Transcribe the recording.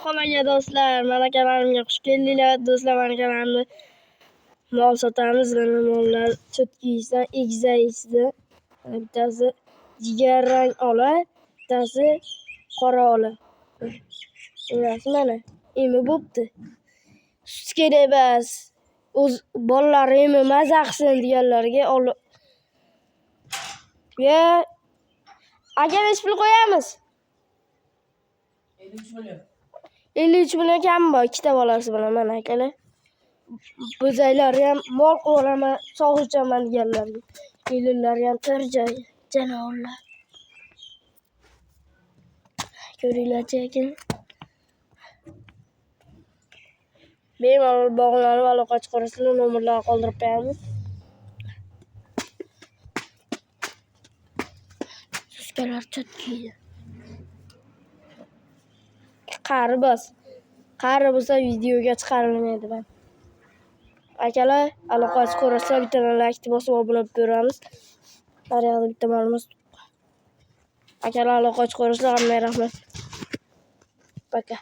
hammaga do'stlar, mana kanalimga xush keldinglar. Do'stlar, mana kanalimda mol sotamiz. Mana mollar cho'tkiysidan, egizakisidan. Bittasi jigarrang ola, bittasi qora ola. Mana emi bo'pti. Sut kerak emas. O'z bolalari emi maza qilsin deganlarga olib. Aka necha pul qo'yamiz? 53 million. 53 million kam bor, ikkita bolasi bilan mana akalar. Bo'zaylari ham mol qilib olaman, sog'inchaman deganlarga. Kelinlari ham tor joy, janovorlar. Ko'ringlar-chi ekan. Bemalol bog'lanib aloqa chiqarasizlar, nomerlarni qoldirib qo'yamiz. Suskalar cho'tkiydi. Qari bo'lsa videoga chiqarilmaydi bak. Akalar, aloqa chiqarasizlar, bitta like bosib obuna bo'lib beramiz. Daryoda bitta molimiz. Akalar, aloqa chiqarasizlar, hammaga rahmat. Paka.